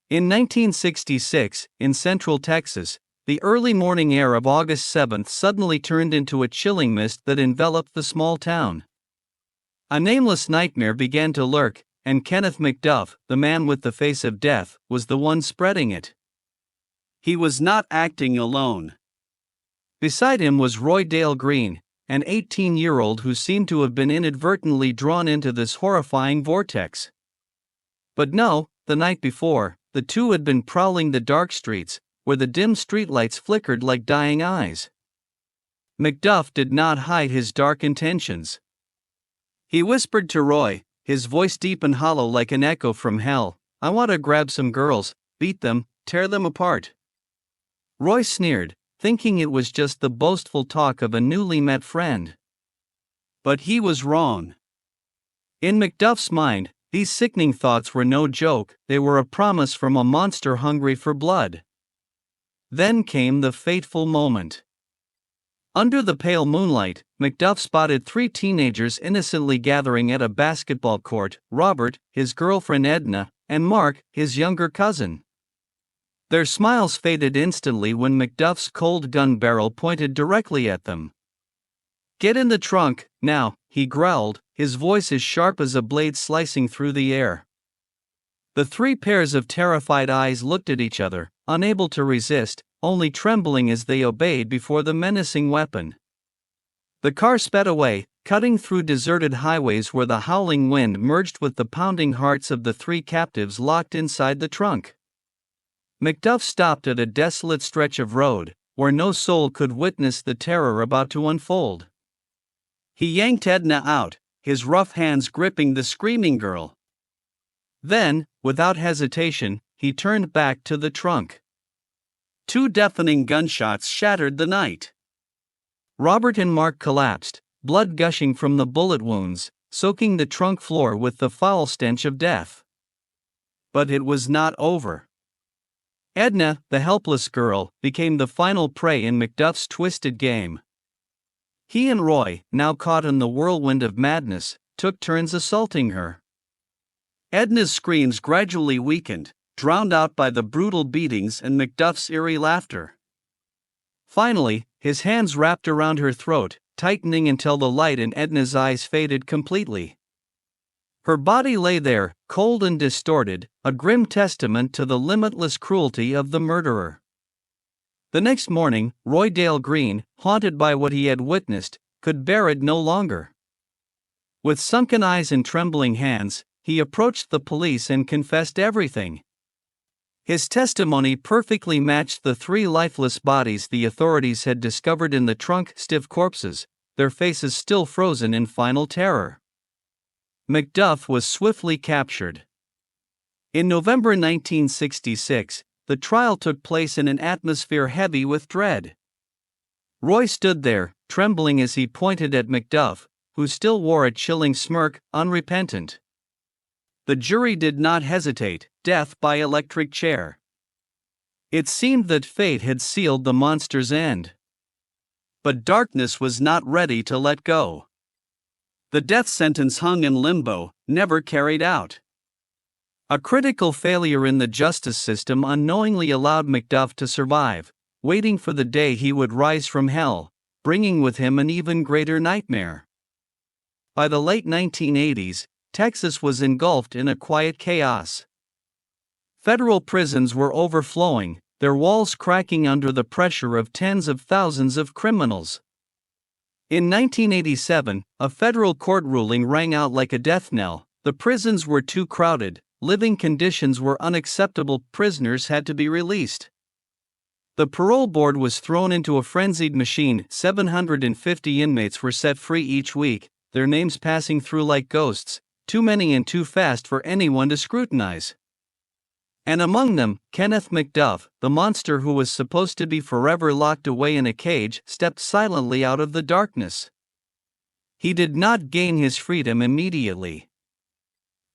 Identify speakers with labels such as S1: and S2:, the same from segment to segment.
S1: In 1966, in central Texas, the early morning air of August 7th suddenly turned into a chilling mist that enveloped the small town. A nameless nightmare began to lurk, and Kenneth McDuff, the man with the face of death, was the one spreading it. He was not acting alone. Beside him was Roy Dale Green, an 18-year-old who seemed to have been inadvertently drawn into this horrifying vortex. But no, the night before, the two had been prowling the dark streets, where the dim streetlights flickered like dying eyes. McDuff did not hide his dark intentions. He whispered to Roy, his voice deep and hollow like an echo from hell, "I want to grab some girls, beat them, tear them apart." Roy sneered, thinking it was just the boastful talk of a newly met friend. But he was wrong. In McDuff's mind, these sickening thoughts were no joke, they were a promise from a monster hungry for blood. Then came the fateful moment. Under the pale moonlight, McDuff spotted three teenagers innocently gathering at a basketball court: Robert, his girlfriend Edna, and Mark, his younger cousin. Their smiles faded instantly when McDuff's cold gun barrel pointed directly at them. "Get in the trunk, now," he growled, his voice as sharp as a blade slicing through the air. The three pairs of terrified eyes looked at each other, unable to resist, only trembling as they obeyed before the menacing weapon. The car sped away, cutting through deserted highways where the howling wind merged with the pounding hearts of the three captives locked inside the trunk. McDuff stopped at a desolate stretch of road, where no soul could witness the terror about to unfold. He yanked Edna out, his rough hands gripping the screaming girl. Then, without hesitation, he turned back to the trunk. Two deafening gunshots shattered the night. Robert and Mark collapsed, blood gushing from the bullet wounds, soaking the trunk floor with the foul stench of death. But it was not over. Edna, the helpless girl, became the final prey in McDuff's twisted game. He and Roy, now caught in the whirlwind of madness, took turns assaulting her. Edna's screams gradually weakened, drowned out by the brutal beatings and McDuff's eerie laughter. Finally, his hands wrapped around her throat, tightening until the light in Edna's eyes faded completely. Her body lay there, cold and distorted, a grim testament to the limitless cruelty of the murderer. The next morning, Roy Dale Green, haunted by what he had witnessed, could bear it no longer. With sunken eyes and trembling hands, he approached the police and confessed everything. His testimony perfectly matched the three lifeless bodies the authorities had discovered in the trunk: stiff corpses, their faces still frozen in final terror. McDuff was swiftly captured. In November 1966, the trial took place in an atmosphere heavy with dread. Roy stood there, trembling as he pointed at McDuff, who still wore a chilling smirk, unrepentant. The jury did not hesitate: death by electric chair. It seemed that fate had sealed the monster's end. But darkness was not ready to let go. The death sentence hung in limbo, never carried out. A critical failure in the justice system unknowingly allowed McDuff to survive, waiting for the day he would rise from hell, bringing with him an even greater nightmare. By the late 1980s, Texas was engulfed in a quiet chaos. Federal prisons were overflowing, their walls cracking under the pressure of tens of thousands of criminals. In 1987, a federal court ruling rang out like a death knell: the prisons were too crowded, living conditions were unacceptable, prisoners had to be released. The parole board was thrown into a frenzied machine. 750 inmates were set free each week, their names passing through like ghosts, too many and too fast for anyone to scrutinize. And among them, Kenneth McDuff, the monster who was supposed to be forever locked away in a cage, stepped silently out of the darkness. He did not gain his freedom immediately.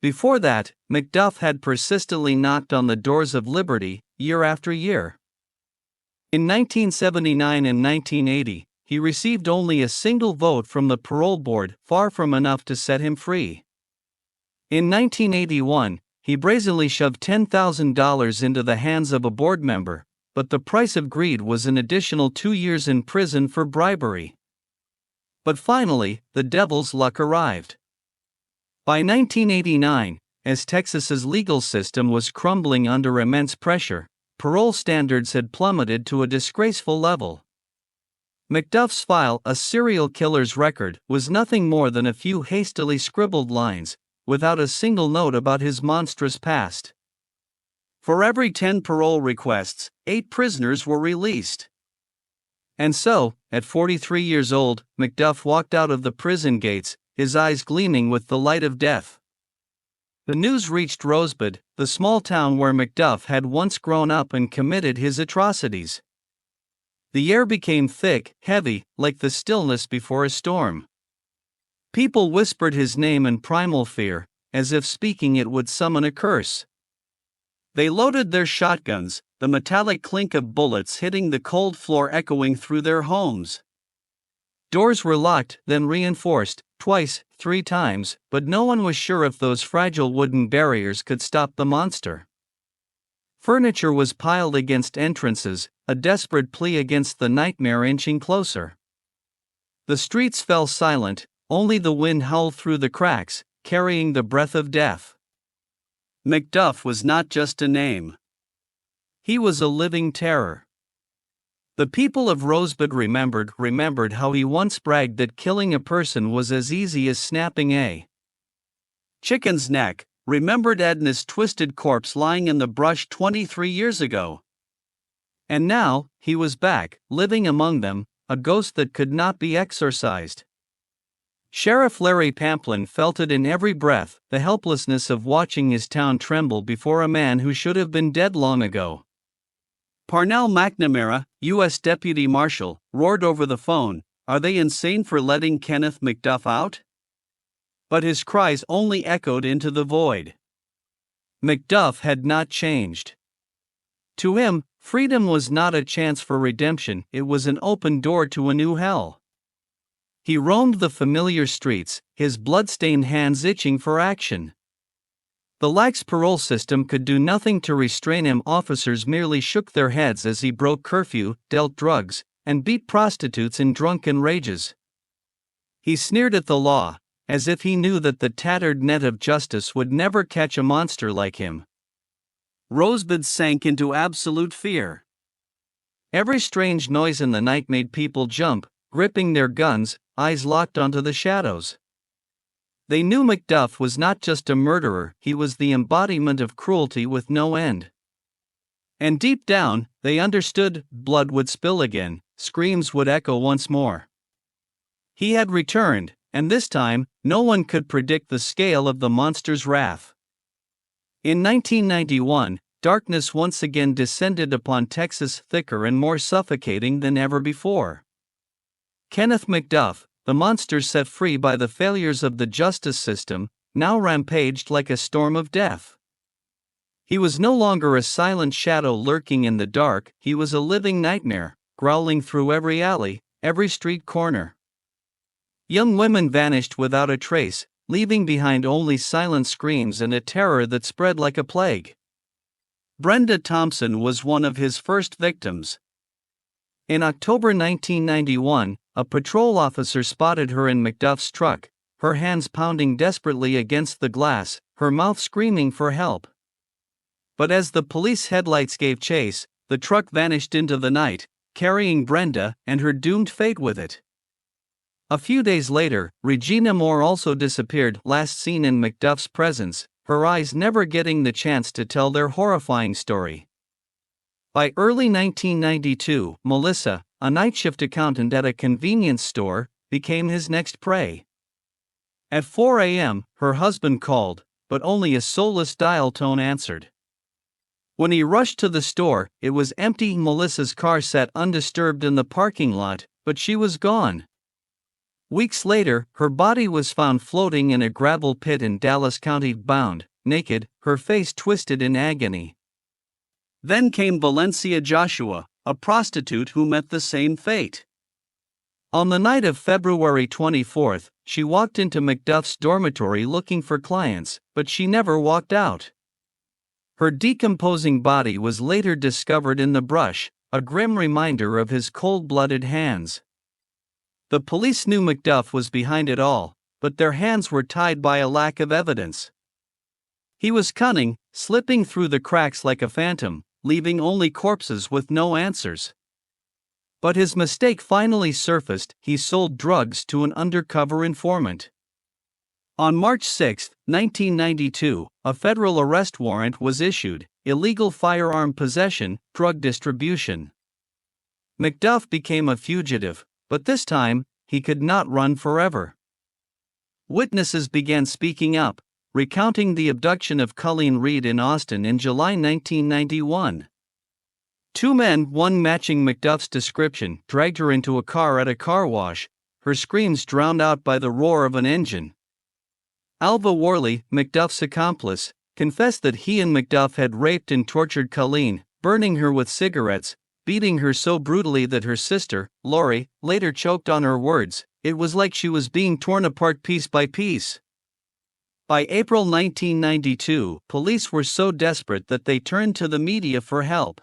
S1: Before that, McDuff had persistently knocked on the doors of liberty, year after year. In 1979 and 1980, he received only a single vote from the parole board, far from enough to set him free. In 1981, he brazenly shoved $10,000 into the hands of a board member, but the price of greed was an additional 2 years in prison for bribery. But finally, the devil's luck arrived. By 1989, as Texas's legal system was crumbling under immense pressure, parole standards had plummeted to a disgraceful level. McDuff's file, a serial killer's record, was nothing more than a few hastily scribbled lines, without a single note about his monstrous past. For every 10 parole requests, 8 prisoners were released. And so, at 43 years old, McDuff walked out of the prison gates, his eyes gleaming with the light of death. The news reached Rosebud, the small town where McDuff had once grown up and committed his atrocities. The air became thick, heavy, like the stillness before a storm. People whispered his name in primal fear, as if speaking it would summon a curse. They loaded their shotguns, the metallic clink of bullets hitting the cold floor echoing through their homes. Doors were locked, then reinforced, twice, 3 times, but no one was sure if those fragile wooden barriers could stop the monster. Furniture was piled against entrances, a desperate plea against the nightmare inching closer. The streets fell silent, only the wind howled through the cracks, carrying the breath of death. McDuff was not just a name. He was a living terror. The people of Rosebud remembered how he once bragged that killing a person was as easy as snapping a chicken's neck, remembered Edna's twisted corpse lying in the brush 23 years ago. And now, he was back, living among them, a ghost that could not be exorcised. Sheriff Larry Pamplin felt it in every breath, the helplessness of watching his town tremble before a man who should have been dead long ago. Parnell McNamara, U.S. Deputy Marshal, roared over the phone, "Are they insane for letting Kenneth McDuff out?" But his cries only echoed into the void. McDuff had not changed. To him, freedom was not a chance for redemption, it was an open door to a new hell. He roamed the familiar streets, his blood-stained hands itching for action. The lax parole system could do nothing to restrain him. Officers merely shook their heads as he broke curfew, dealt drugs, and beat prostitutes in drunken rages. He sneered at the law, as if he knew that the tattered net of justice would never catch a monster like him. Rosebud sank into absolute fear. Every strange noise in the night made people jump, gripping their guns, eyes locked onto the shadows. They knew McDuff was not just a murderer, he was the embodiment of cruelty with no end. And deep down, they understood, blood would spill again, screams would echo once more. He had returned, and this time, no one could predict the scale of the monster's wrath. In 1991, darkness once again descended upon Texas, thicker and more suffocating than ever before. Kenneth McDuff, the monster set free by the failures of the justice system, now rampaged like a storm of death. He was no longer a silent shadow lurking in the dark, he was a living nightmare, growling through every alley, every street corner. Young women vanished without a trace, leaving behind only silent screams and a terror that spread like a plague. Brenda Thompson was one of his first victims. In October 1991, a patrol officer spotted her in McDuff's truck, her hands pounding desperately against the glass, her mouth screaming for help. But as the police headlights gave chase, the truck vanished into the night, carrying Brenda and her doomed fate with it. A few days later, Regina Moore also disappeared, last seen in McDuff's presence, her eyes never getting the chance to tell their horrifying story. By early 1992, Melissa, a night shift accountant at a convenience store, became his next prey. At 4 a.m., her husband called, but only a soulless dial tone answered. When he rushed to the store, it was empty. Melissa's car sat undisturbed in the parking lot, but she was gone. Weeks later, her body was found floating in a gravel pit in Dallas County, bound, naked, her face twisted in agony. Then came Valencia Joshua, a prostitute who met the same fate. On the night of February 24, she walked into McDuff's dormitory looking for clients, but she never walked out. Her decomposing body was later discovered in the brush, a grim reminder of his cold-blooded hands. The police knew McDuff was behind it all, but their hands were tied by a lack of evidence. He was cunning, slipping through the cracks like a phantom, leaving only corpses with no answers. But his mistake finally surfaced. He sold drugs to an undercover informant. On March 6, 1992, a federal arrest warrant was issued: illegal firearm possession, drug distribution. McDuff became a fugitive, but this time, he could not run forever. Witnesses began speaking up, recounting the abduction of Colleen Reed in Austin in July 1991. Two men, one matching McDuff's description, dragged her into a car at a car wash, her screams drowned out by the roar of an engine. Alva Worley, McDuff's accomplice, confessed that he and McDuff had raped and tortured Colleen, burning her with cigarettes, beating her so brutally that her sister, Lori, later choked on her words. It was like she was being torn apart piece by piece. By April 1992, police were so desperate that they turned to the media for help.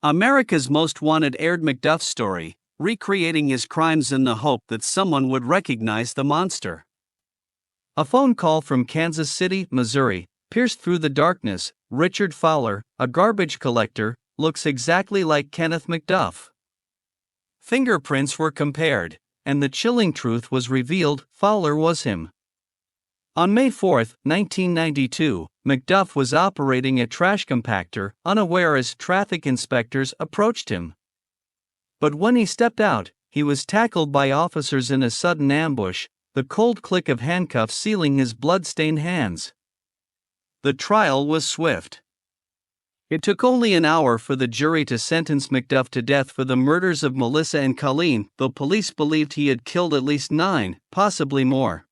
S1: America's Most Wanted aired McDuff's story, recreating his crimes in the hope that someone would recognize the monster. A phone call from Kansas City, Missouri, pierced through the darkness. Richard Fowler, a garbage collector, looks exactly like Kenneth McDuff. Fingerprints were compared, and the chilling truth was revealed: Fowler was him. On May 4, 1992, McDuff was operating a trash compactor, unaware as traffic inspectors approached him. But when he stepped out, he was tackled by officers in a sudden ambush, the cold click of handcuffs sealing his blood-stained hands. The trial was swift. It took only an hour for the jury to sentence McDuff to death for the murders of Melissa and Colleen, though police believed he had killed at least 9, possibly more.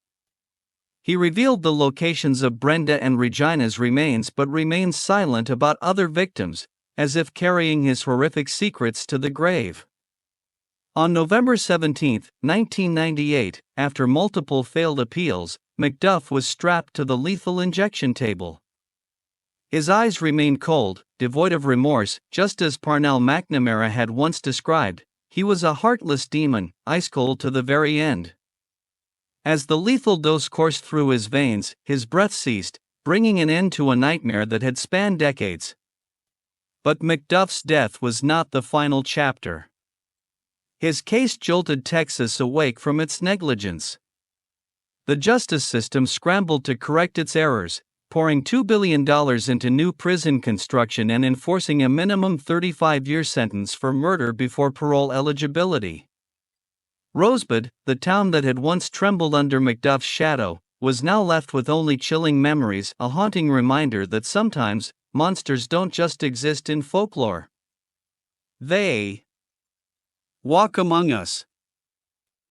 S1: He revealed the locations of Brenda and Regina's remains but remained silent about other victims, as if carrying his horrific secrets to the grave. On November 17, 1998, after multiple failed appeals, McDuff was strapped to the lethal injection table. His eyes remained cold, devoid of remorse, just as Parnell McNamara had once described. He was a heartless demon, ice-cold to the very end. As the lethal dose coursed through his veins, his breath ceased, bringing an end to a nightmare that had spanned decades. But McDuff's death was not the final chapter. His case jolted Texas awake from its negligence. The justice system scrambled to correct its errors, pouring $2 billion into new prison construction and enforcing a minimum 35-year sentence for murder before parole eligibility. Rosebud, the town that had once trembled under McDuff's shadow, was now left with only chilling memories, a haunting reminder that sometimes, monsters don't just exist in folklore. They walk among us.